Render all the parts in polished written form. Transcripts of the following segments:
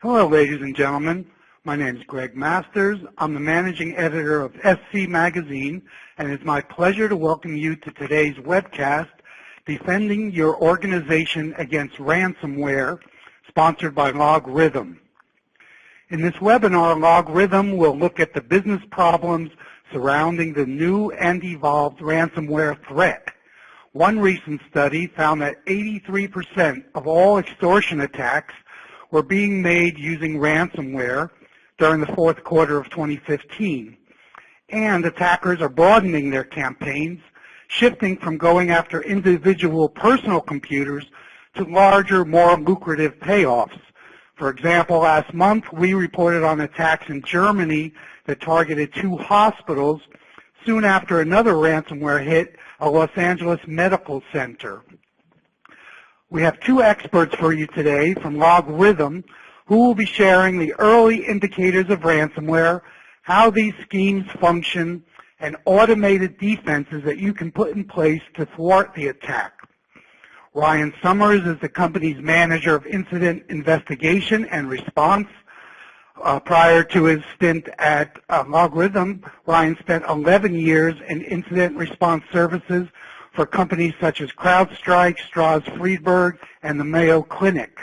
Hello, ladies and gentlemen. My name is Greg Masters. I'm the managing editor of SC Magazine, and it's my pleasure to welcome you to today's webcast, Defending Your Organization Against Ransomware, sponsored by LogRhythm. In this webinar, LogRhythm will look at the business problems surrounding the new and evolved ransomware threat. One recent study found that 83% of all extortion attacks were being made using ransomware during the fourth quarter of 2015. And attackers are broadening their campaigns, shifting from going after individual personal computers to larger, more lucrative payoffs. For example, last month we reported on attacks in Germany that targeted 2 hospitals soon after another ransomware hit a Los Angeles medical center. We have 2 experts for you today from LogRhythm who will be sharing the early indicators of ransomware, how these schemes function, and automated defenses that you can put in place to thwart the attack. Ryan Sommers is the company's manager of incident investigation and response. Prior to his stint at LogRhythm, Ryan spent 11 years in incident response services for companies such as CrowdStrike, Strauss Friedberg, and the Mayo Clinic.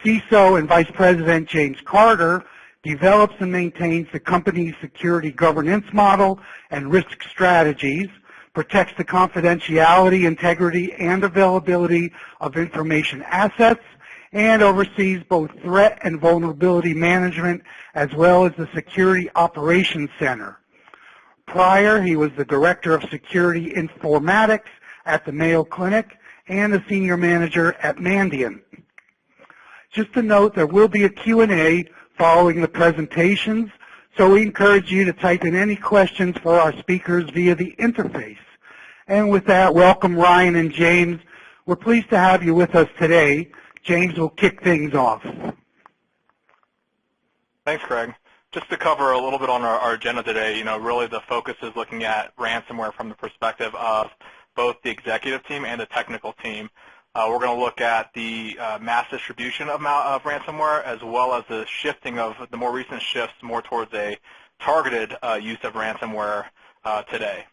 CISO and Vice President James Carter develops and maintains the company's security governance model and risk strategies, protects the confidentiality, integrity, and availability of information assets, and oversees both threat and vulnerability management as well as the Security Operations Center. Prior, he was the Director of Security Informatics at the Mayo Clinic and a Senior Manager at Mandiant. Just to note, there will be a Q&A following the presentations, so we encourage you to type in any questions for our speakers via the interface. And with that, welcome Ryan and James. We're pleased to have you with us today. James will kick things off. Thanks, Greg. Just to cover a little bit on our agenda today, really the focus is looking at ransomware from the perspective of both the executive team and the technical team. We're going to look at the mass distribution of ransomware as well as the shifting of the more recent shifts more towards a targeted use of ransomware today.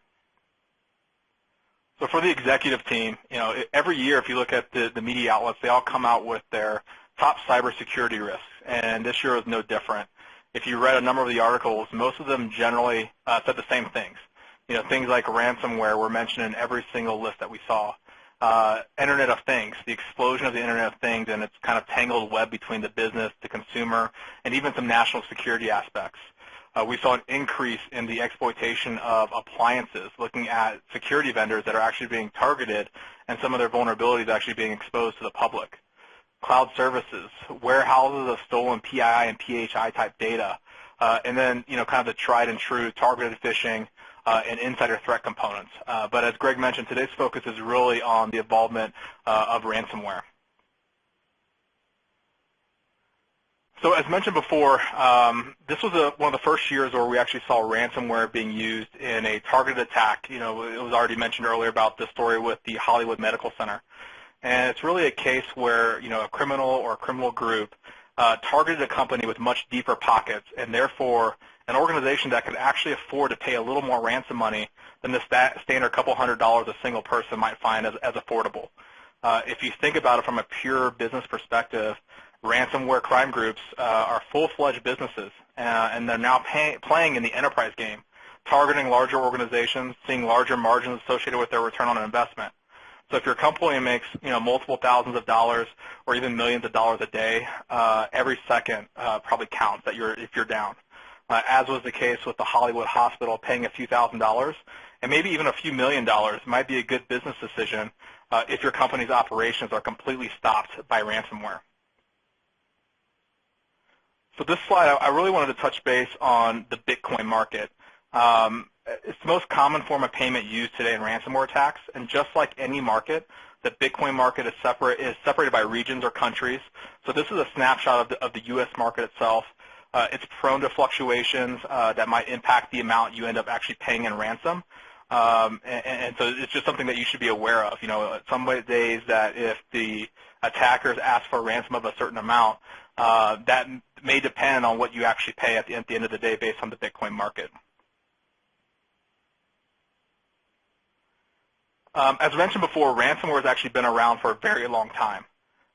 So for the executive team, every year if you look at the media outlets, they all come out with their top cybersecurity risks, and this year is no different. If you read a number of the articles, most of them generally said the same things. Things like ransomware were mentioned in every single list that we saw. Internet of Things, the explosion of the Internet of Things and its kind of tangled web between the business, the consumer, and even some national security aspects. We saw an increase in the exploitation of appliances, looking at security vendors that are actually being targeted and some of their vulnerabilities actually being exposed to the public. Cloud services, warehouses of stolen PII and PHI type data, and then kind of the tried and true targeted phishing and insider threat components. But as Greg mentioned, today's focus is really on the involvement of ransomware. So as mentioned before, this was one of the first years where we actually saw ransomware being used in a targeted attack. It was already mentioned earlier about this story with the Hollywood Medical Center. And it's really a case where, a criminal or a criminal group targeted a company with much deeper pockets, and therefore an organization that could actually afford to pay a little more ransom money than the standard couple $100s a single person might find as affordable. If you think about it from a pure business perspective, ransomware crime groups are full-fledged businesses, and they're now playing in the enterprise game, targeting larger organizations, seeing larger margins associated with their return on investment. So if your company makes multiple thousands of dollars or even millions of dollars a day, every second probably counts if you're down. As was the case with the Hollywood hospital, paying a few $1,000s and maybe even a few $1 million might be a good business decision if your company's operations are completely stopped by ransomware. So this slide, I really wanted to touch base on the Bitcoin market. It's the most common form of payment used today in ransomware attacks, and just like any market, the Bitcoin market is separated by regions or countries. So this is a snapshot of the U.S. market itself. It's prone to fluctuations that might impact the amount you end up actually paying in ransom. And so it's just something that you should be aware of. Some days that if the attackers ask for a ransom of a certain amount, that may depend on what you actually pay at the end of the day based on the Bitcoin market. As mentioned before, ransomware has actually been around for a very long time.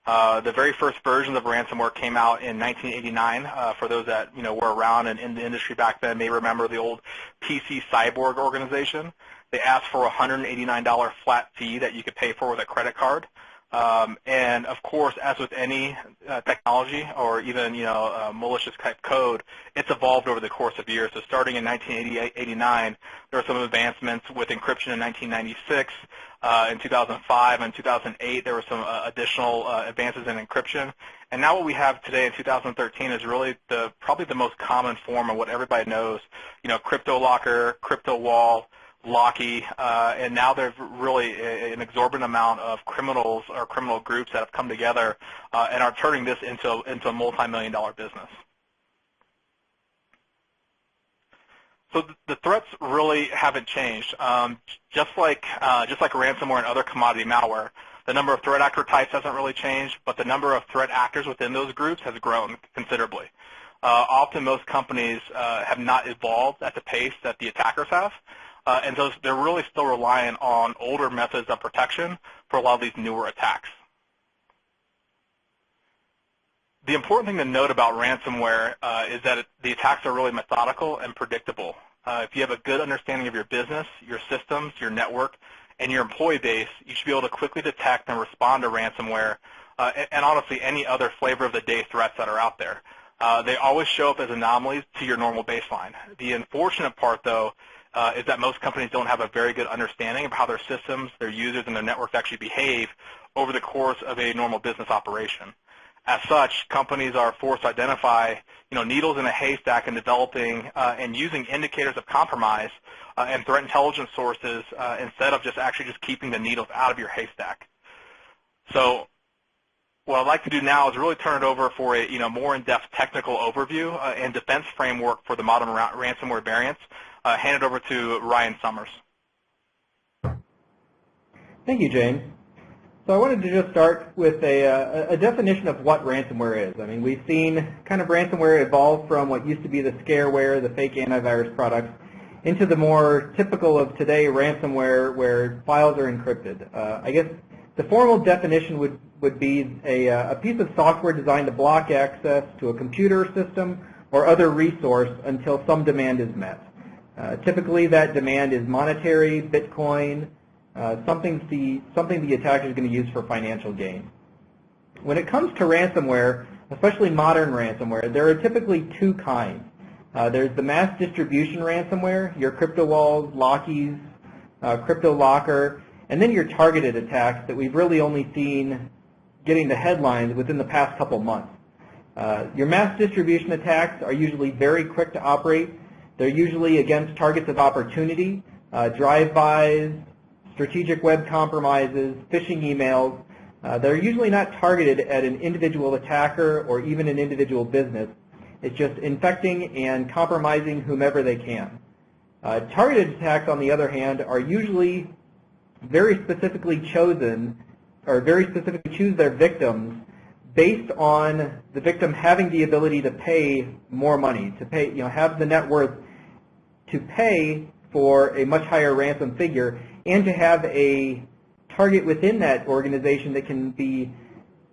The very first versions of ransomware came out in 1989. For those that were around and in the industry back then may remember the old PC Cyborg organization. They asked for a $189 flat fee that you could pay for with a credit card. And of course, as with any technology or even malicious type code, it's evolved over the course of years. So starting in 1989, there were some advancements with encryption in 1996. In 2005 and 2008, there were some additional advances in encryption. And now what we have today in 2013 is really probably the most common form of what everybody knows. CryptoLocker, Cryptowall, Locky, and now there's really an exorbitant amount of criminals or criminal groups that have come together and are turning this into a multi-million-dollar business. So the threats really haven't changed. Just like ransomware and other commodity malware, the number of threat actor types hasn't really changed, but the number of threat actors within those groups has grown considerably. Often most companies have not evolved at the pace that the attackers have. And so they're really still reliant on older methods of protection for a lot of these newer attacks. The important thing to note about ransomware is that the attacks are really methodical and predictable. If you have a good understanding of your business, your systems, your network, and your employee base, you should be able to quickly detect and respond to ransomware and honestly any other flavor of the day threats that are out there. They always show up as anomalies to your normal baseline. The unfortunate part, though, is that most companies don't have a very good understanding of how their systems, their users, and their networks actually behave over the course of a normal business operation. As such, companies are forced to identify, needles in a haystack in developing and using indicators of compromise and threat intelligence sources instead of just keeping the needles out of your haystack. So what I'd like to do now is really turn it over for a more in-depth technical overview and defense framework for the modern ransomware variants. Hand it over to Ryan Sommers. Thank you, James. So I wanted to just start with a definition of what ransomware is. I mean, we've seen kind of ransomware evolve from what used to be the scareware, the fake antivirus products, into the more typical of today ransomware where files are encrypted. I guess the formal definition would be a piece of software designed to block access to a computer system or other resource until some demand is met. Typically, that demand is monetary, Bitcoin, something the attacker is going to use for financial gain. When it comes to ransomware, especially modern ransomware, there are typically two kinds. There's the mass distribution ransomware, your Cryptowalls, Lockies, CryptoLocker, and then your targeted attacks that we've really only seen getting the headlines within the past couple months. Your mass distribution attacks are usually very quick to operate. They're usually against targets of opportunity, drive-bys, strategic web compromises, phishing emails. They're usually not targeted at an individual attacker or even an individual business. It's just infecting and compromising whomever they can. Targeted attacks, on the other hand, are usually very specifically chosen, or very specifically choose their victims based on the victim having the ability to pay more money, to pay, have the net worth to pay for a much higher ransom figure, and to have a target within that organization that can be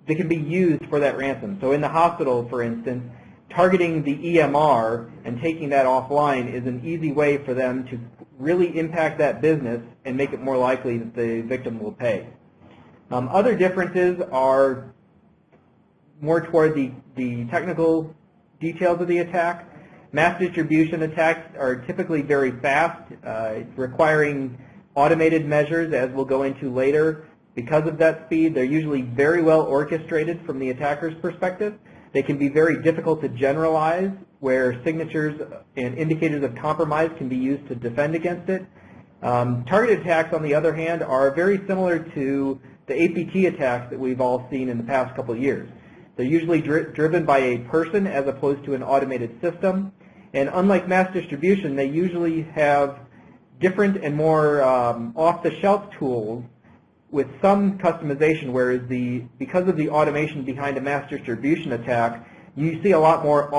used for that ransom. So in the hospital, for instance, targeting the EMR and taking that offline is an easy way for them to really impact that business and make it more likely that the victim will pay. Other differences are more toward the technical details of the attack. Mass distribution attacks are typically very fast, requiring automated measures, as we'll go into later. Because of that speed, they're usually very well orchestrated from the attacker's perspective. They can be very difficult to generalize, where signatures and indicators of compromise can be used to defend against it. Targeted attacks, on the other hand, are very similar to the APT attacks that we've all seen in the past couple of years. They're usually driven by a person as opposed to an automated system. And unlike mass distribution, they usually have different and more off-the-shelf tools with some customization, whereas because of the automation behind a mass distribution attack, you see a lot more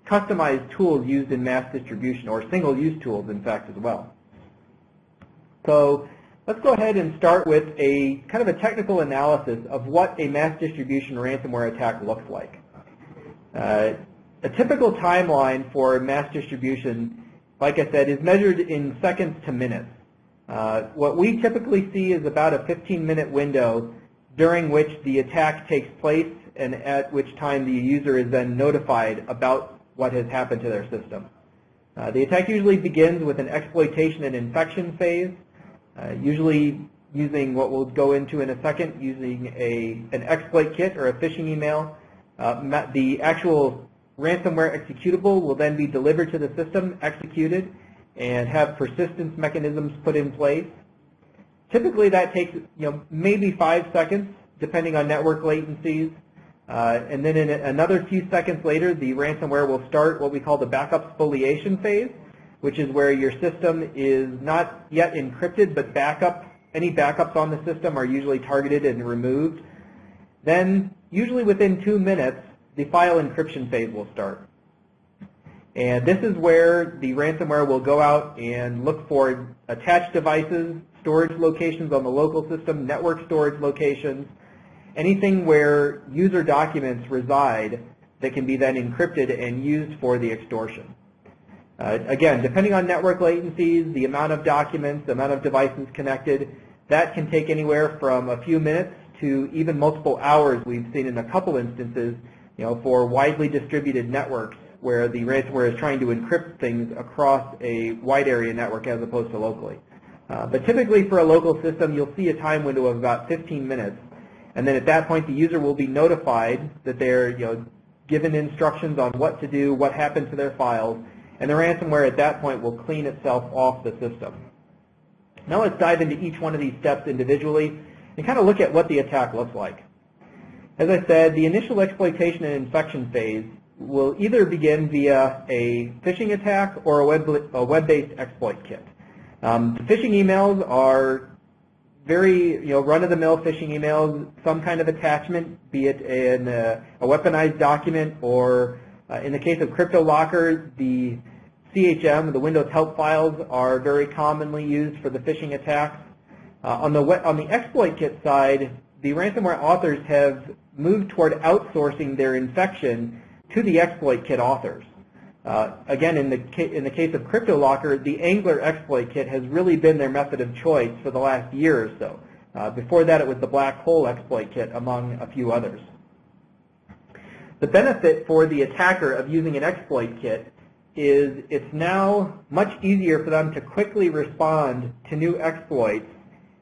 customized tools used in mass distribution, or single-use tools, in fact, as well. So let's go ahead and start with a kind of a technical analysis of what a mass distribution ransomware attack looks like. A typical timeline for mass distribution, like I said, is measured in seconds to minutes. What we typically see is about a 15-minute window during which the attack takes place and at which time the user is then notified about what has happened to their system. The attack usually begins with an exploitation and infection phase, usually using what we'll go into in a second, using an exploit kit or a phishing email. The actual ransomware executable will then be delivered to the system, executed, and have persistence mechanisms put in place. Typically that takes maybe 5 seconds, depending on network latencies. And then in another few seconds later, the ransomware will start what we call the backup spoliation phase, which is where your system is not yet encrypted, but any backups on the system are usually targeted and removed. Then, usually within 2 minutes, the file encryption phase will start. And this is where the ransomware will go out and look for attached devices, storage locations on the local system, network storage locations, anything where user documents reside that can be then encrypted and used for the extortion. Again, depending on network latencies, the amount of documents, the amount of devices connected, that can take anywhere from a few minutes to even multiple hours. We've seen in a couple instances, for widely distributed networks where the ransomware is trying to encrypt things across a wide area network as opposed to locally. But typically for a local system, you'll see a time window of about 15 minutes. And then at that point, the user will be notified that they're given instructions on what to do, what happened to their files, and the ransomware at that point will clean itself off the system. Now let's dive into each one of these steps individually and kind of look at what the attack looks like. As I said, the initial exploitation and infection phase will either begin via a phishing attack or a web-based exploit kit. The phishing emails are very run-of-the-mill phishing emails, some kind of attachment, be it in a weaponized document, or in the case of CryptoLocker, the CHM, the Windows help files, are very commonly used for the phishing attacks. On the exploit kit side, the ransomware authors have moved toward outsourcing their infection to the exploit kit authors. Again, in the case of CryptoLocker, the Angler exploit kit has really been their method of choice for the last year or so. Before that, it was the Black Hole exploit kit, among a few others. The benefit for the attacker of using an exploit kit is it's now much easier for them to quickly respond to new exploits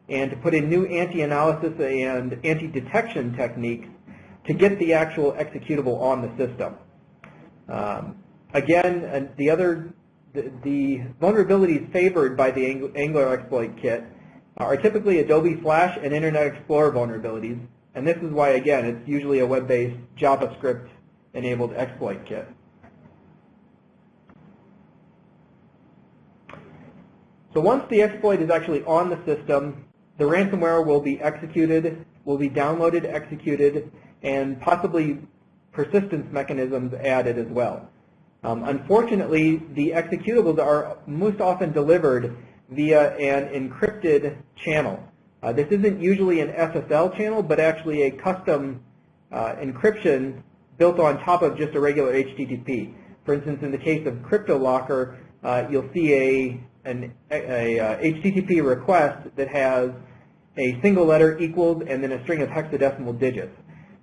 and to put in new anti-analysis and anti-detection techniques to get the actual executable on the system. Again, the vulnerabilities favored by the Angler exploit kit are typically Adobe Flash and Internet Explorer vulnerabilities, and this is why, again, it's usually a web-based JavaScript-enabled exploit kit. So once the exploit is actually on the system, the ransomware will be executed, will be downloaded, executed, and possibly persistence mechanisms added as well. Unfortunately, the executables are most often delivered via an encrypted channel. This isn't usually an SSL channel, but actually a custom encryption built on top of just a regular HTTP. For instance, in the case of CryptoLocker, you'll see an HTTP request that has a single letter equals and then a string of hexadecimal digits.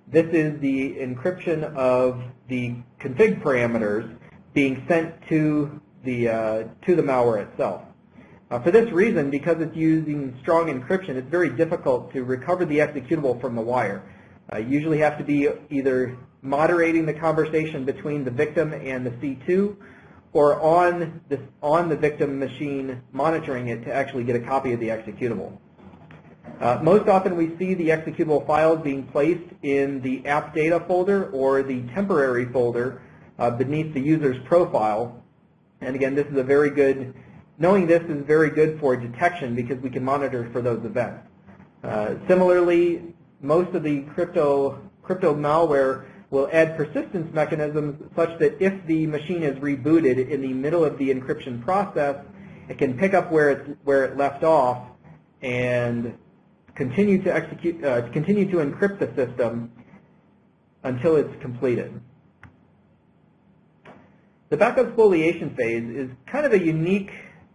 This is the encryption of the config parameters being sent to the malware itself. For this reason, because it's using strong encryption, it's very difficult to recover the executable from the wire. You usually have to be either moderating the conversation between the victim and the C2, or on the victim machine monitoring it to actually get a copy of the executable. Most often we see the executable files being placed in the APPDATA folder or the temporary folder beneath the user's profile. And again, this is a very good, knowing this is very good for detection because we can monitor for those events. Similarly, most of the crypto malware will add persistence mechanisms such that if the machine is rebooted in the middle of the encryption process, it can pick up where it left off and continue to encrypt the system until it's completed. The backup spoliation phase is kind of a unique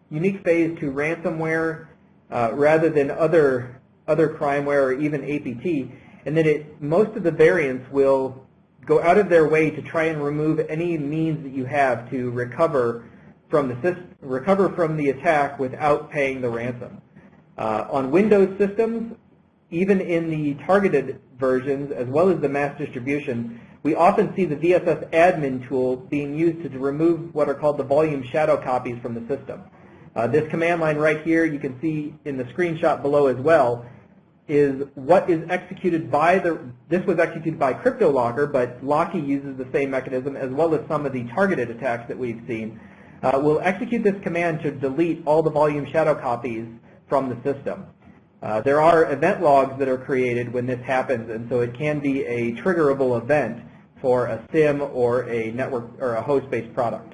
phase to ransomware rather than other crimeware or even APT, and that most of the variants will go out of their way to try and remove any means that you have to recover from the attack without paying the ransom. On Windows systems, even in the targeted versions as well as the mass distribution, we often see the vssadmin tool being used to remove what are called the volume shadow copies from the system. This command line right here, you can see in the screenshot below as well, is what is executed by this was executed by CryptoLocker, but Locky uses the same mechanism as well as some of the targeted attacks that we've seen. We'll execute this command to delete all the volume shadow copies from the system. There are event logs that are created when this happens, and so it can be a triggerable event for a SIM or a network or a host-based product.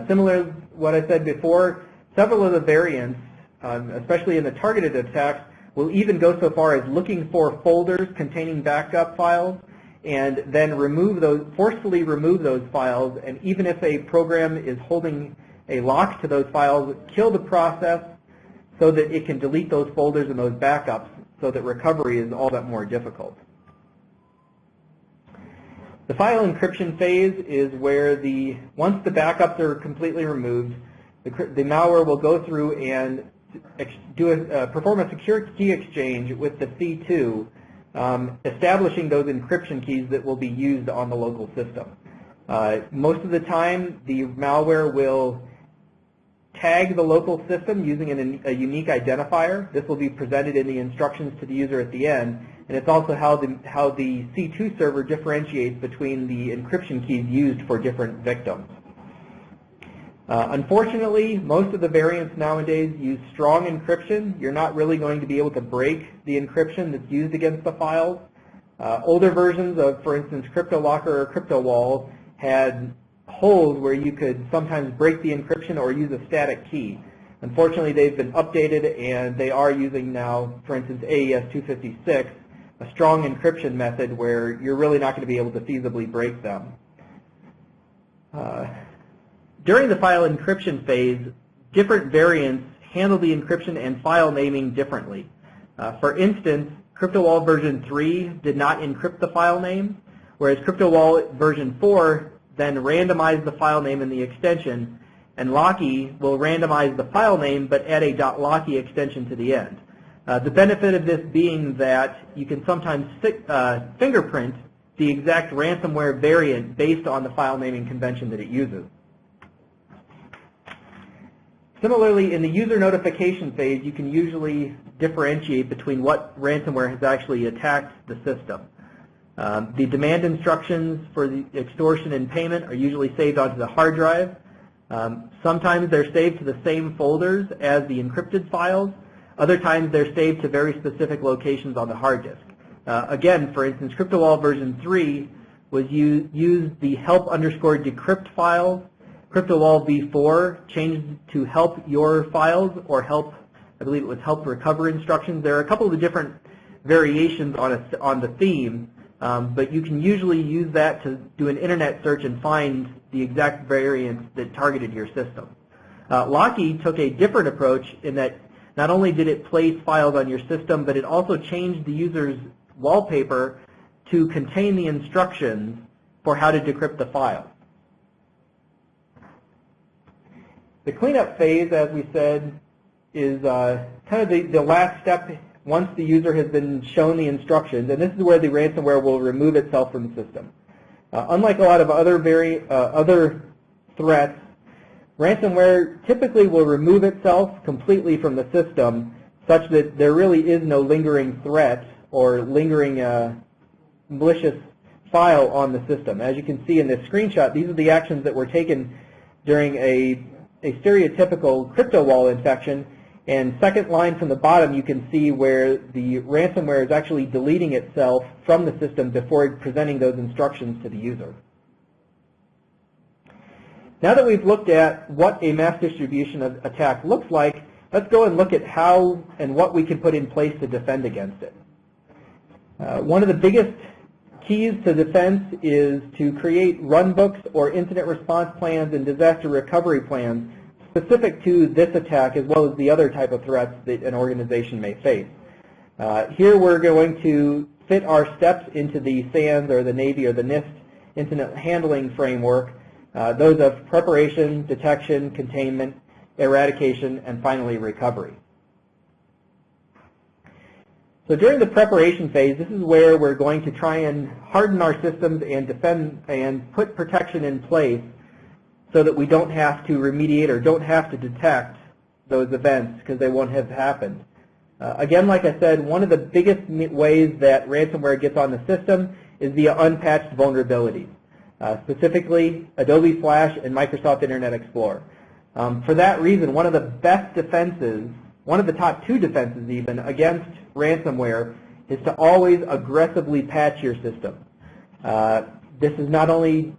Similar to what I said before, several of the variants, especially in the targeted attacks, will even go so far as looking for folders containing backup files and then forcefully remove those files, and even if a program is holding a lock to those files, kill the process so that it can delete those folders and those backups so that recovery is all that more difficult. The file encryption phase is where once the backups are completely removed, the malware will go through and perform a secure key exchange with the C2, establishing those encryption keys that will be used on the local system. Most of the time, the malware will tag the local system using a unique identifier. This will be presented in the instructions to the user at the end, and it's also how the C2 server differentiates between the encryption keys used for different victims. Unfortunately, most of the variants nowadays use strong encryption. You're not really going to be able to break the encryption that's used against the files. Older versions of, for instance, CryptoLocker or Cryptowall had holes where you could sometimes break the encryption or use a static key. Unfortunately, they've been updated, and they are using now, for instance, AES 256, a strong encryption method where you're really not going to be able to feasibly break them. During the file encryption phase, different variants handle the encryption and file naming differently. For instance, Cryptowall version 3 did not encrypt the file name, whereas Cryptowall version 4 then randomized the file name and the extension, and Locky will randomize the file name but add a .locky extension to the end. The benefit of this being that you can sometimes fingerprint the exact ransomware variant based on the file naming convention that it uses. Similarly, in the user notification phase, you can usually differentiate between what ransomware has actually attacked the system. The demand instructions for the extortion and payment are usually saved onto the hard drive. Sometimes they're saved to the same folders as the encrypted files. Other times they're saved to very specific locations on the hard disk. Again, for instance, Cryptowall version 3 was used the help_decrypt files. Cryptowall v4 changed to help your files, or help, I believe it was help recover instructions. There are a couple of different variations on the theme, but you can usually use that to do an internet search and find the exact variants that targeted your system. Locky took a different approach in that not only did it place files on your system, but it also changed the user's wallpaper to contain the instructions for how to decrypt the file. The cleanup phase, as we said, is kind of the last step once the user has been shown the instructions, and this is where the ransomware will remove itself from the system. Unlike a lot of other threats, ransomware typically will remove itself completely from the system such that there really is no lingering threat or lingering malicious file on the system. As you can see in this screenshot, these are the actions that were taken during a stereotypical Cryptowall infection, And second line from the bottom, you can see where the ransomware is actually deleting itself from the system before presenting those instructions to the user. Now that we've looked at what a mass distribution attack looks like, let's go and look at how and what we can put in place to defend against it. One of the biggest keys to defense is to create runbooks or incident response plans and disaster recovery plans specific to this attack as well as the other type of threats that an organization may face. Here we're going to fit our steps into the SANS or the Navy or the NIST incident handling framework, those of preparation, detection, containment, eradication, and finally recovery. So during the preparation phase, this is where we're going to try and harden our systems and defend and put protection in place so that we don't have to remediate or don't have to detect those events because they won't have happened. Again, like I said, one of the biggest ways that ransomware gets on the system is via unpatched vulnerabilities, specifically Adobe Flash and Microsoft Internet Explorer. For that reason, one of the best defenses, one of the top 2 defenses even, against ransomware is to always aggressively patch your system. This is not only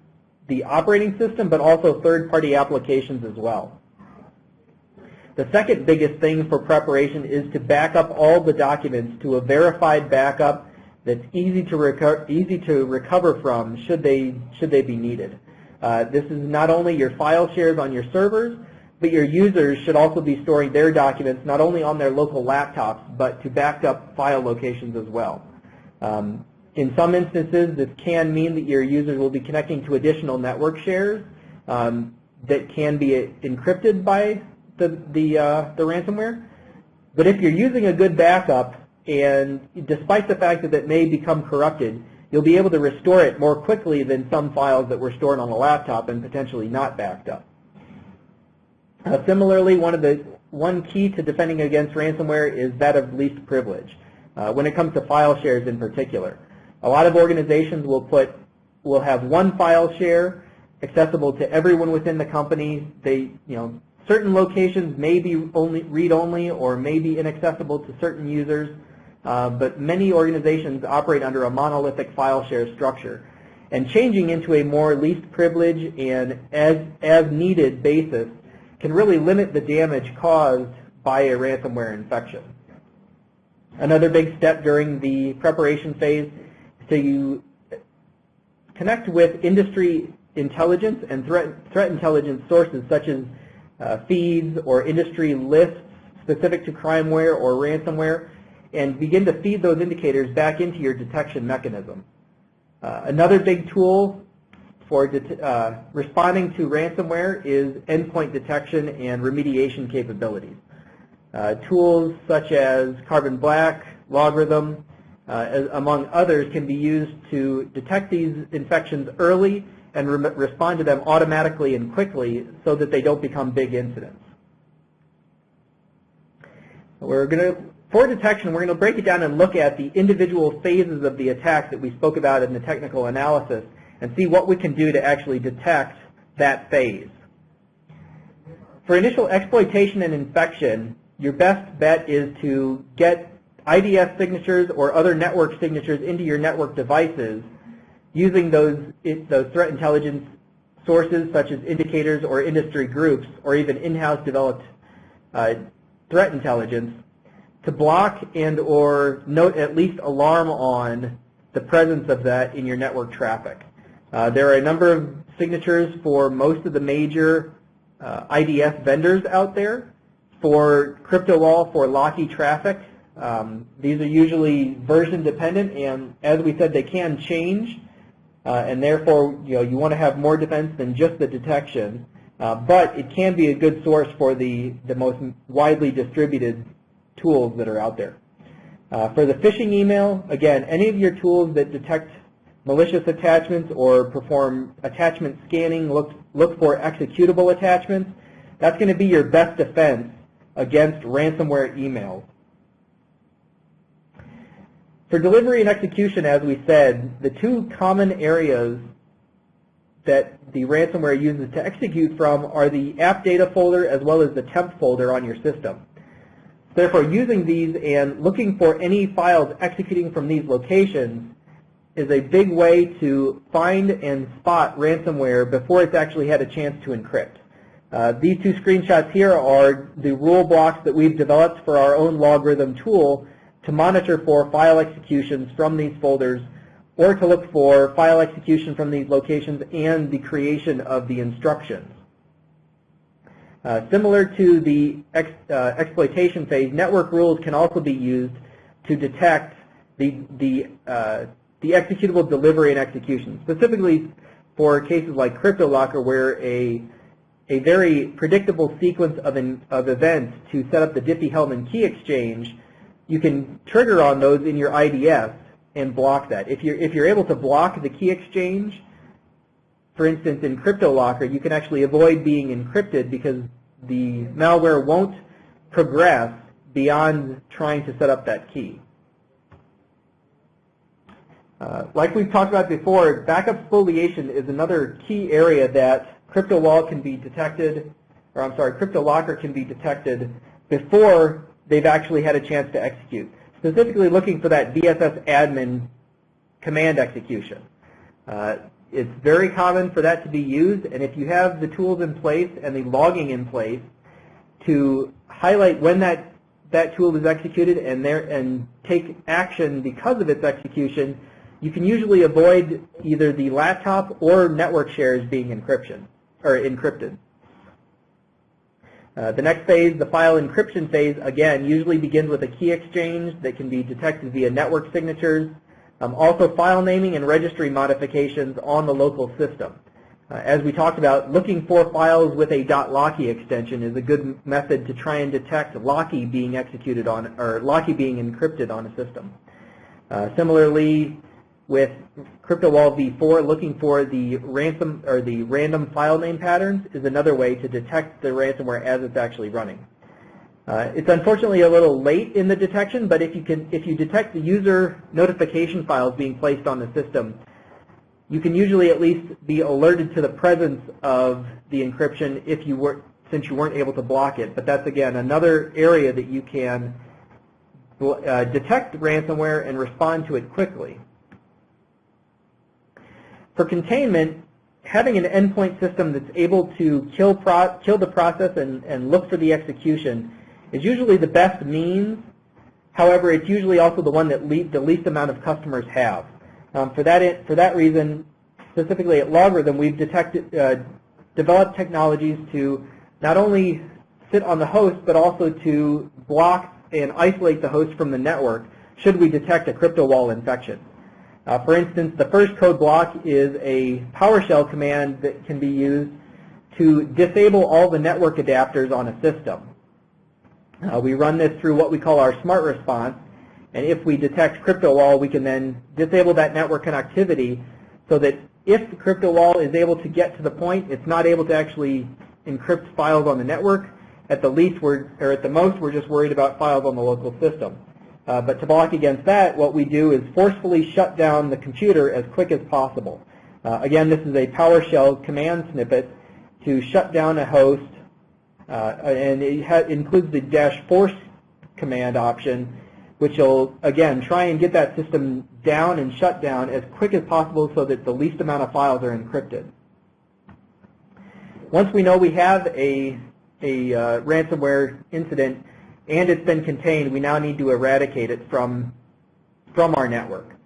the operating system, but also third-party applications as well. The second biggest thing for preparation is to back up all the documents to a verified backup that's easy to recover from should they be needed. This is not only your file shares on your servers, but your users should also be storing their documents not only on their local laptops, but to backed up file locations as well. In some instances, this can mean that your users will be connecting to additional network shares that can be encrypted by the ransomware. But if you're using a good backup, and despite the fact that it may become corrupted, you'll be able to restore it more quickly than some files that were stored on a laptop and potentially not backed up. Similarly, one key to defending against ransomware is that of least privilege. When it comes to file shares in particular, a lot of organizations will have one file share accessible to everyone within the company. Certain locations may be read-only or may be inaccessible to certain users, but many organizations operate under a monolithic file share structure. And changing into a more least privilege and as needed basis can really limit the damage caused by a ransomware infection. Another big step during the preparation phase is to connect with industry intelligence and threat intelligence sources such as feeds or industry lists specific to crimeware or ransomware, and begin to feed those indicators back into your detection mechanism. Another big tool for responding to ransomware is endpoint detection and remediation capabilities. Tools such as Carbon Black, LogRhythm, among others, can be used to detect these infections early and respond to them automatically and quickly so that they don't become big incidents. For detection, we're going to break it down and look at the individual phases of the attack that we spoke about in the technical analysis and see what we can do to actually detect that phase. For initial exploitation and infection, your best bet is to get IDS signatures or other network signatures into your network devices using those threat intelligence sources such as indicators or industry groups or even in-house developed threat intelligence to block and or note at least alarm on the presence of that in your network traffic. There are a number of signatures for most of the major IDS vendors out there. For Cryptowall, for Locky traffic, these are usually version dependent, and as we said, they can change, and therefore you want to have more defense than just the detection, but it can be a good source for the most widely distributed tools that are out there. For the phishing email, again, any of your tools that detect malicious attachments or perform attachment scanning, look for executable attachments, that's going to be your best defense against ransomware emails. For delivery and execution, as we said, the two common areas that the ransomware uses to execute from are the APPDATA folder as well as the TEMP folder on your system. Therefore, using these and looking for any files executing from these locations is a big way to find and spot ransomware before it's actually had a chance to encrypt. These two screenshots here are the rule blocks that we've developed for our own LogRhythm tool to monitor for file executions from these folders, or to look for file execution from these locations and the creation of the instructions. Similar to the exploitation phase, network rules can also be used to detect the executable delivery and execution, specifically for cases like CryptoLocker, where a very predictable sequence of events to set up the Diffie-Hellman key exchange, you can trigger on those in your IDS and block that. If you're able to block the key exchange, for instance, in CryptoLocker, you can actually avoid being encrypted because the malware won't progress beyond trying to set up that key. Like we've talked about before, backup spoliation is another key area that Cryptowall can be detected, or I'm sorry, CryptoLocker can be detected before they've actually had a chance to execute. Specifically looking for that vssadmin command execution. It's very common for that to be used, and if you have the tools in place and the logging in place to highlight when that tool is executed and take action because of its execution, you can usually avoid either the laptop or network shares being encrypted. The next phase, the file encryption phase, again, usually begins with a key exchange that can be detected via network signatures. Also, file naming and registry modifications on the local system. As we talked about, looking for files with a .locky extension is a good method to try and detect Locky being executed on, or Locky being encrypted on a system. Similarly, with Cryptowall v4, looking for the ransom or the random file name patterns is another way to detect the ransomware as it's actually running. It's unfortunately a little late in the detection, but if you detect the user notification files being placed on the system, you can usually at least be alerted to the presence of the encryption since you weren't able to block it. But that's again another area that you can detect ransomware and respond to it quickly. For containment, having an endpoint system that's able to kill the process and look for the execution is usually the best means. However, it's usually also the one that the least amount of customers have. For that reason, specifically at LogRhythm, we've developed technologies to not only sit on the host, but also to block and isolate the host from the network should we detect a Cryptowall infection. For instance, the first code block is a PowerShell command that can be used to disable all the network adapters on a system. We run this through what we call our smart response, and if we detect Cryptowall, we can then disable that network connectivity so that if the Cryptowall is able to get to the point, it's not able to actually encrypt files on the network. At the most, we're just worried about files on the local system. But to block against that, what we do is forcefully shut down the computer as quick as possible. Again, this is a PowerShell command snippet to shut down a host, and it includes the -force command option, which will, again, try and get that system down and shut down as quick as possible so that the least amount of files are encrypted. Once we know we have a ransomware incident and it's been contained, we now need to eradicate it from our network.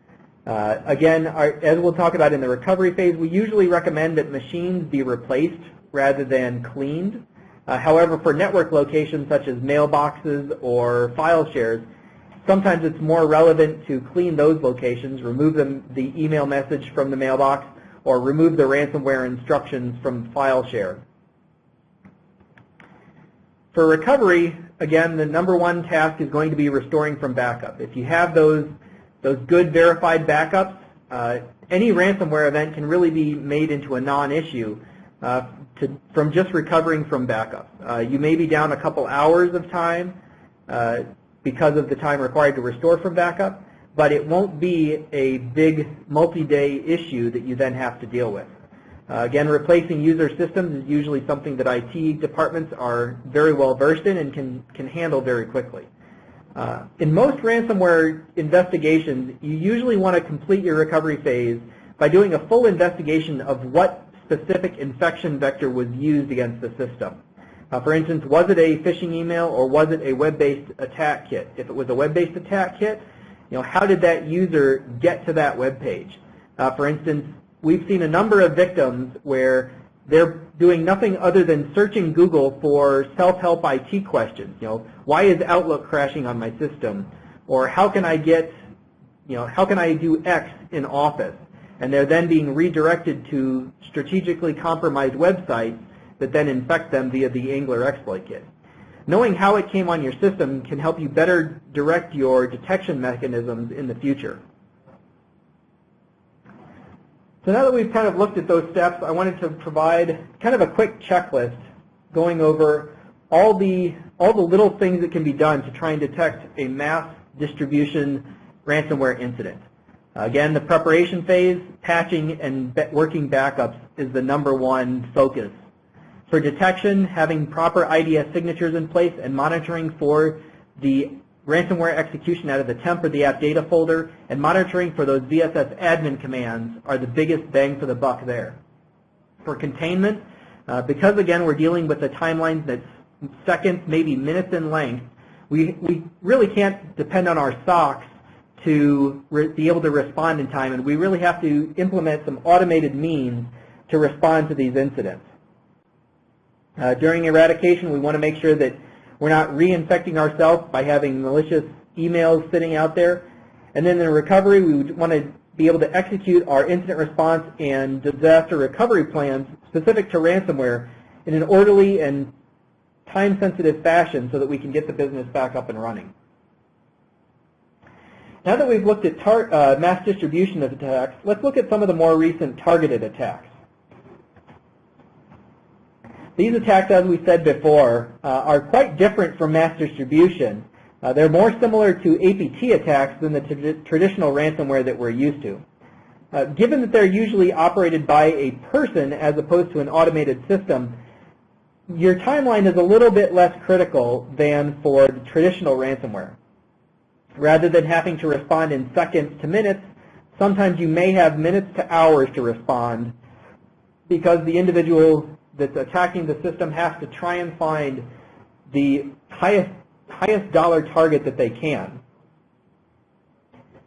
Again, as we'll talk about in the recovery phase, we usually recommend that machines be replaced rather than cleaned. However, for network locations such as mailboxes or file shares, sometimes it's more relevant to clean those locations, remove the email message from the mailbox, or remove the ransomware instructions from file share. For recovery, again, the #1 task is going to be restoring from backup. If you have those good verified backups, any ransomware event can really be made into a non-issue from just recovering from backup. You may be down a couple hours of time because of the time required to restore from backup, but it won't be a big multi-day issue that you then have to deal with. Again, replacing user systems is usually something that IT departments are very well versed in and can handle very quickly. In most ransomware investigations, you usually want to complete your recovery phase by doing a full investigation of what specific infection vector was used against the system. For instance, was it a phishing email or was it a web-based attack kit? If it was a web-based attack kit, how did that user get to that web page? For instance, we've seen a number of victims where they're doing nothing other than searching Google for self-help IT questions. Why is Outlook crashing on my system? Or how can I get, how can I do X in Office? And they're then being redirected to strategically compromised websites that then infect them via the Angler exploit kit. Knowing how it came on your system can help you better direct your detection mechanisms in the future. So now that we've kind of looked at those steps, I wanted to provide kind of a quick checklist going over all the little things that can be done to try and detect a mass distribution ransomware incident. Again, the preparation phase, patching and working backups is the #1 focus. For detection, having proper IDS signatures in place and monitoring for the ransomware execution out of the temp or the APPDATA folder and monitoring for those vssadmin commands are the biggest bang for the buck there. For containment, because again we're dealing with a timeline that's seconds, maybe minutes in length, we really can't depend on our SOCs to be able to respond in time, and we really have to implement some automated means to respond to these incidents. During eradication, we want to make sure that we're not reinfecting ourselves by having malicious emails sitting out there. And then in recovery, we would want to be able to execute our incident response and disaster recovery plans specific to ransomware in an orderly and time-sensitive fashion so that we can get the business back up and running. Now that we've looked at mass distribution of attacks, let's look at some of the more recent targeted attacks. These attacks, as we said before, are quite different from mass distribution. They're more similar to APT attacks than the traditional ransomware that we're used to. Given that they're usually operated by a person as opposed to an automated system, your timeline is a little bit less critical than for the traditional ransomware. Rather than having to respond in seconds to minutes, sometimes you may have minutes to hours to respond because the individual that's attacking the system has to try and find the highest dollar target that they can.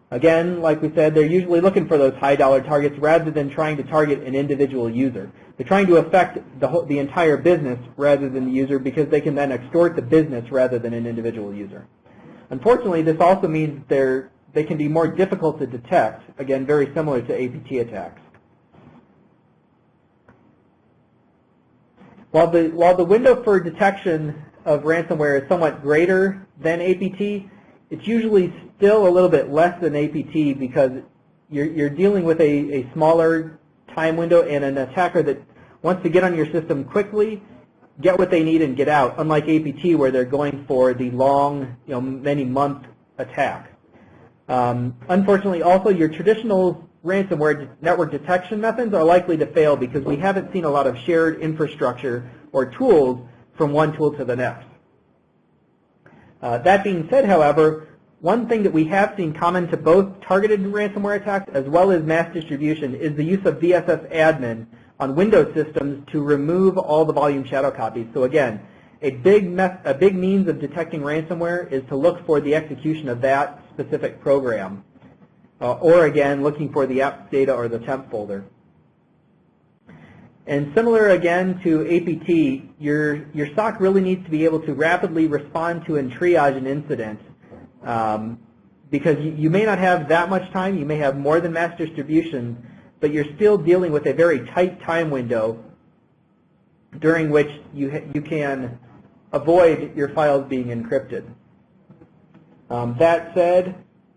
Again, like we said, they're usually looking for those high dollar targets rather than trying to target an individual user. They're trying to affect the entire business rather than the user because they can then extort the business rather than an individual user. Unfortunately, this also means they can be more difficult to detect, again, very similar to APT attacks. While the window for detection of ransomware is somewhat greater than APT, it's usually still a little bit less than APT because you're dealing with a smaller time window and an attacker that wants to get on your system quickly, get what they need, and get out, unlike APT where they're going for the long, many-month attack. Unfortunately, also, your traditional ransomware network detection methods are likely to fail because we haven't seen a lot of shared infrastructure or tools from one tool to the next. That being said, however, one thing that we have seen common to both targeted ransomware attacks as well as mass distribution is the use of vssadmin on Windows systems to remove all the volume shadow copies. So again, a big means of detecting ransomware is to look for the execution of that specific program. Or again, looking for the APPDATA or the temp folder. And similar again to APT, your SOC really needs to be able to rapidly respond to and triage an incident because you may not have that much time, you may have more than mass distribution, but you're still dealing with a very tight time window during which you can avoid your files being encrypted. That said,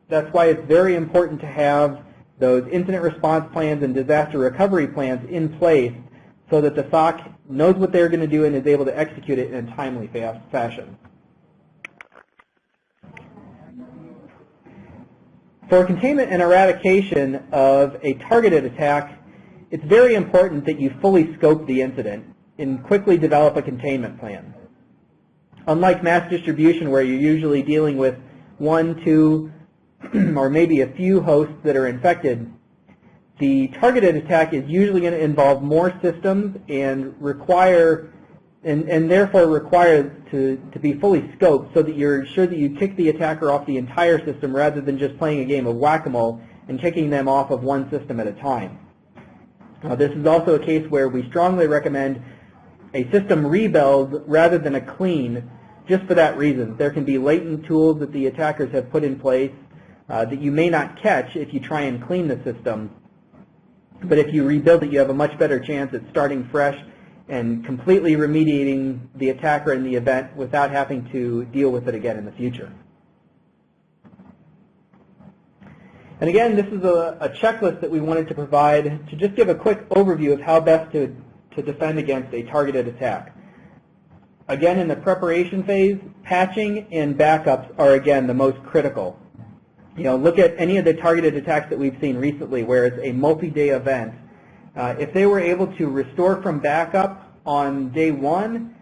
that's why it's very important to have those incident response plans and disaster recovery plans in place so that the SOC knows what they're going to do and is able to execute it in a timely fashion. For containment and eradication of a targeted attack, it's very important that you fully scope the incident and quickly develop a containment plan. Unlike mass distribution where you're usually dealing with 1, 2, or maybe a few hosts that are infected, the targeted attack is usually going to involve more systems and require, and therefore require to be fully scoped so that you're sure that you kick the attacker off the entire system rather than just playing a game of whack-a-mole and kicking them off of one system at a time. This is also a case where we strongly recommend a system rebuild rather than a clean, just for that reason. There can be latent tools that the attackers have put in place that you may not catch if you try and clean the system. But if you rebuild it, you have a much better chance at starting fresh and completely remediating the attacker in the event without having to deal with it again in the future. And again, this is a checklist that we wanted to provide to just give a quick overview of how best to defend against a targeted attack. Again, in the preparation phase, patching and backups are, again, the most critical. Look at any of the targeted attacks that we've seen recently where it's a multi-day event. If they were able to restore from backup on day 1,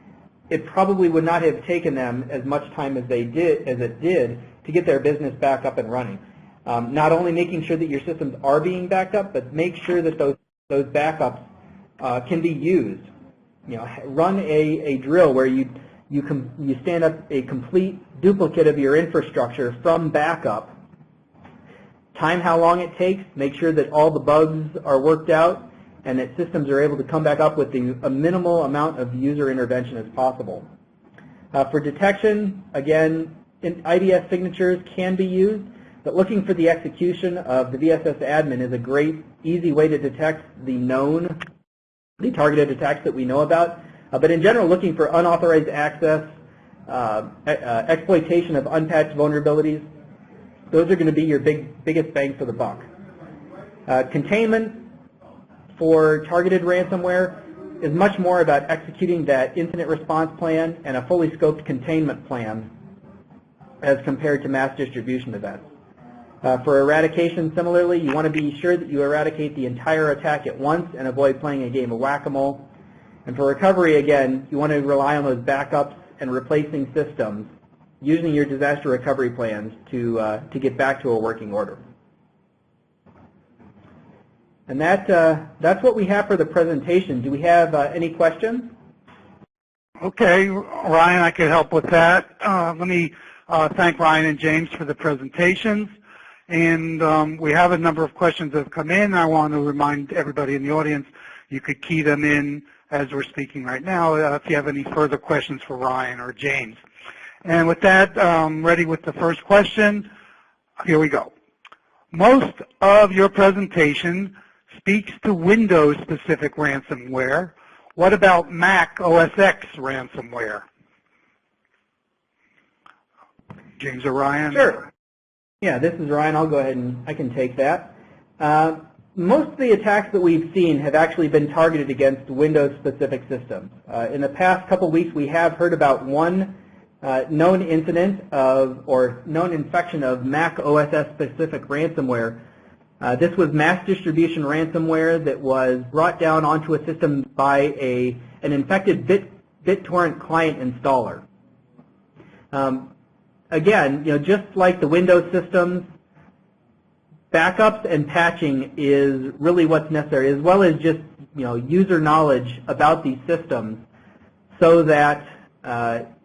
it probably would not have taken them as much time as it did to get their business back up and running. Not only making sure that your systems are being backed up, but make sure that those backups can be used. Run a drill where you stand up a complete duplicate of your infrastructure from backup. Time how long it takes, make sure that all the bugs are worked out and that systems are able to come back up with a minimal amount of user intervention as possible. For detection, again, IDS signatures can be used, but looking for the execution of the vssadmin is a great, easy way to detect the targeted attacks that we know about. But in general, looking for unauthorized access, exploitation of unpatched vulnerabilities, those are going to be your biggest bang for the buck. Containment for targeted ransomware is much more about executing that incident response plan and a fully scoped containment plan as compared to mass distribution events. For eradication, similarly, you want to be sure that you eradicate the entire attack at once and avoid playing a game of whack-a-mole. And for recovery, again, you want to rely on those backups and replacing systems using your disaster recovery plans to get back to a working order. And that's what we have for the presentation. Do we have any questions? Okay, Ryan, I could help with that. Let me thank Ryan and James for the presentations. And we have a number of questions that have come in. I want to remind everybody in the audience, you could key them in as we're speaking right now if you have any further questions for Ryan or James. And with that, ready with the first question. Here we go. Most of your presentation speaks to Windows-specific ransomware. What about Mac OS X ransomware? James or Ryan? Sure. Yeah, this is Ryan. I'll go ahead and I can take that. Most of the attacks that we've seen have actually been targeted against Windows-specific systems. In the past couple of weeks, we have heard about one known incident or known infection of Mac OS X-specific ransomware. This was mass distribution ransomware that was brought down onto a system by an infected BitTorrent client installer. Again, just like the Windows systems, backups and patching is really what's necessary, as well as just user knowledge about these systems, so that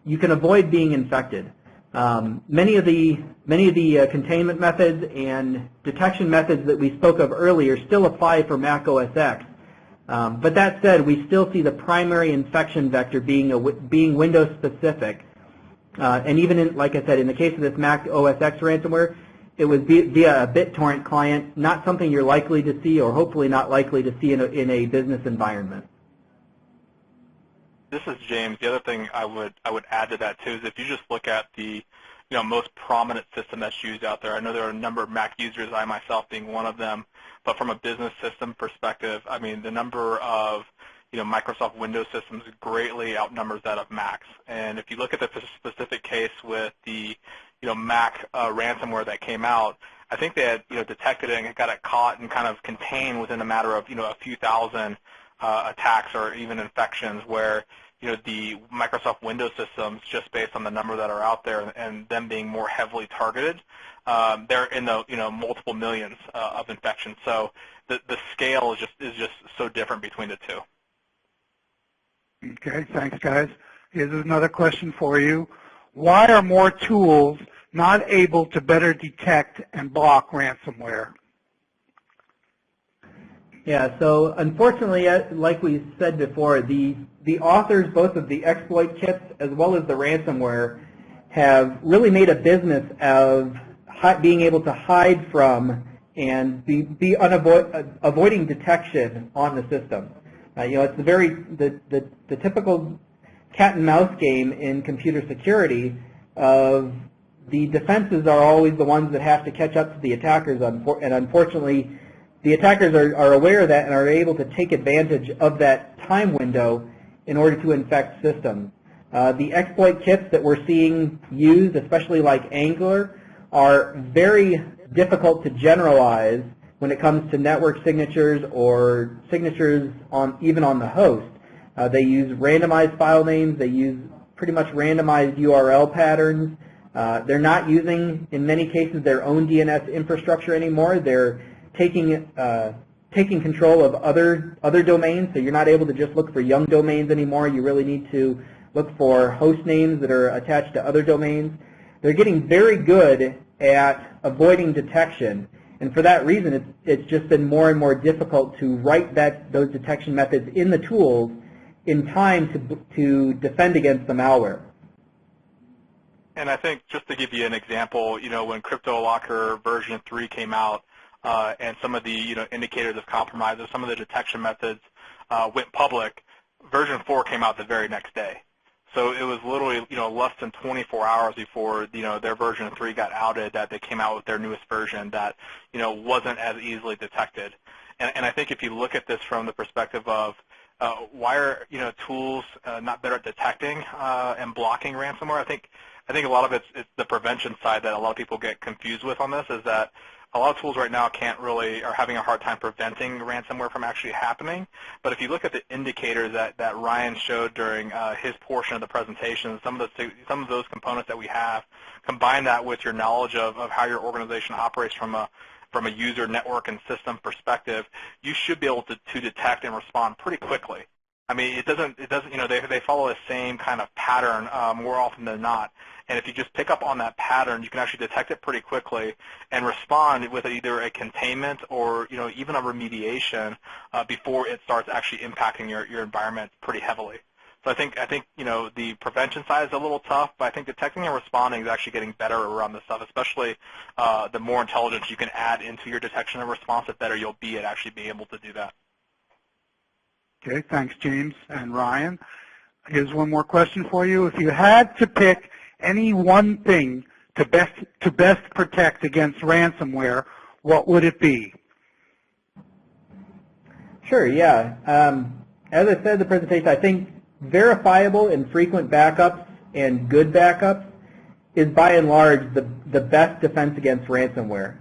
you can avoid being infected. Many of the containment methods and detection methods that we spoke of earlier still apply for Mac OS X. But that said, we still see the primary infection vector being Windows specific. And even like I said, in the case of this Mac OS X ransomware, it was via a BitTorrent client, not something you're likely to see, or hopefully not likely to see in a business environment. This is James. The other thing I would add to that too is if you just look at the most prominent system that's used out there. I know there are a number of Mac users, I myself being one of them, but from a business system perspective, I mean the number of Microsoft Windows systems greatly outnumbers that of Macs. And if you look at the specific case with the Mac ransomware that came out, I think they had detected it and got it caught and kind of contained within a matter of a few thousand attacks or even infections, where the Microsoft Windows systems, just based on the number that are out there and them being more heavily targeted, they're in the multiple millions of infections. So the scale is just so different between the two. Okay, thanks, guys. Here's another question for you. Why are more tools not able to better detect and block ransomware? Yeah, so unfortunately, like we said before, the authors both of the exploit kits as well as the ransomware have really made a business of being able to hide from and avoiding detection on the system. It's the typical cat and mouse game in computer security of the defenses are always the ones that have to catch up to the attackers, and unfortunately, the attackers are aware of that and are able to take advantage of that time window in order to infect systems. The exploit kits that we're seeing used, especially like Angler, are very difficult to generalize when it comes to network signatures or signatures even on the host. They use randomized file names. They use pretty much randomized URL patterns. They're not using, in many cases, their own DNS infrastructure anymore. They're taking control of other domains, so you're not able to just look for young domains anymore. You really need to look for host names that are attached to other domains. They're getting very good at avoiding detection, and for that reason, it's just been more and more difficult to write those detection methods in the tools in time to defend against the malware. And I think, just to give you an example, when CryptoLocker version 3 came out, and some of the indicators of compromise or some of the detection methods went public, version 4 came out the very next day. So it was literally less than 24 hours before their version 3 got outed that they came out with their newest version that wasn't as easily detected. And I think if you look at this from the perspective of why are tools not better at detecting and blocking ransomware, I think a lot of it's the prevention side that a lot of people get confused with on this, is that a lot of tools right now are having a hard time preventing ransomware from actually happening. But if you look at the indicators that Ryan showed during his portion of the presentation, some of those components that we have, combine that with your knowledge of how your organization operates from a user network and system perspective, you should be able to detect and respond pretty quickly. I mean, it doesn't, they follow the same kind of pattern more often than not. And if you just pick up on that pattern, you can actually detect it pretty quickly and respond with either a containment or, even a remediation before it starts actually impacting your environment pretty heavily. So I think the prevention side is a little tough, but I think detecting and responding is actually getting better around this stuff, especially the more intelligence you can add into your detection and response, the better you'll be at actually being able to do that. Okay, thanks, James and Ryan. Here's one more question for you. If you had to pick any one thing to best protect against ransomware, what would it be? Sure, yeah. As I said in the presentation, I think verifiable and frequent backups and good backups is by and large the best defense against ransomware.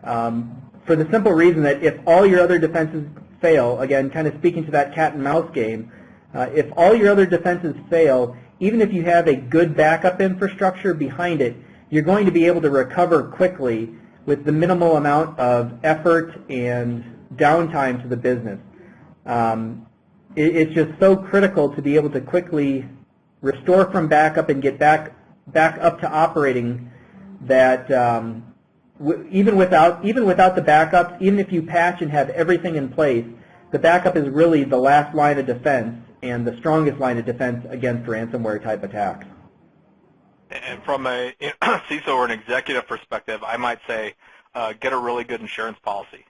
For the simple reason that if all your other defenses fail, again, kind of speaking to that cat and mouse game, if all your other defenses fail, even if you have a good backup infrastructure behind it, you're going to be able to recover quickly with the minimal amount of effort and downtime to the business. It's just so critical to be able to quickly restore from backup and get back up to operating that even without the backups, even if you patch and have everything in place, the backup is really the last line of defense and the strongest line of defense against ransomware type attacks. And from a CISO or an executive perspective, I might say get a really good insurance policy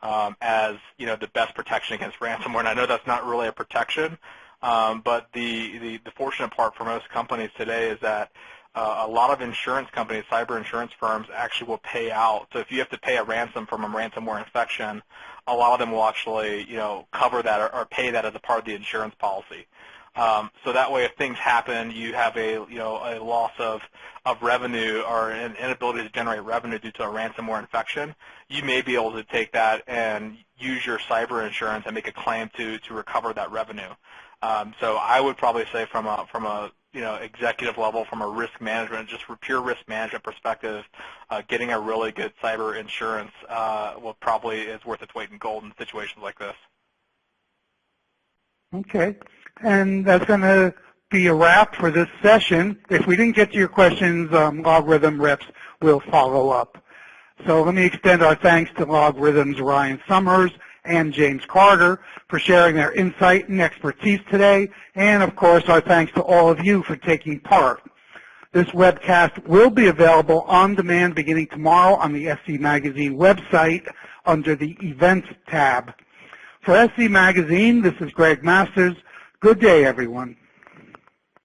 as the best protection against ransomware. And I know that's not really a protection, but the fortunate part for most companies today is that a lot of insurance companies, cyber insurance firms, actually will pay out. So if you have to pay a ransom from a ransomware infection, a lot of them will actually, cover that or pay that as a part of the insurance policy. So that way, if things happen, you have a loss of revenue or an inability to generate revenue due to a ransomware infection, you may be able to take that and use your cyber insurance and make a claim to recover that revenue. So I would probably say from a executive level, from a risk management, just for pure risk management perspective, getting a really good cyber insurance probably is worth its weight in gold in situations like this. Okay, and that's going to be a wrap for this session. If we didn't get to your questions, LogRhythm reps will follow up. So let me extend our thanks to LogRhythm's Ryan Sommers and James Carter for sharing their insight and expertise today, and of course our thanks to all of you for taking part. This webcast will be available on demand beginning tomorrow on the SC Magazine website under the Events tab. For SC Magazine, this is Greg Masters. Good day, everyone.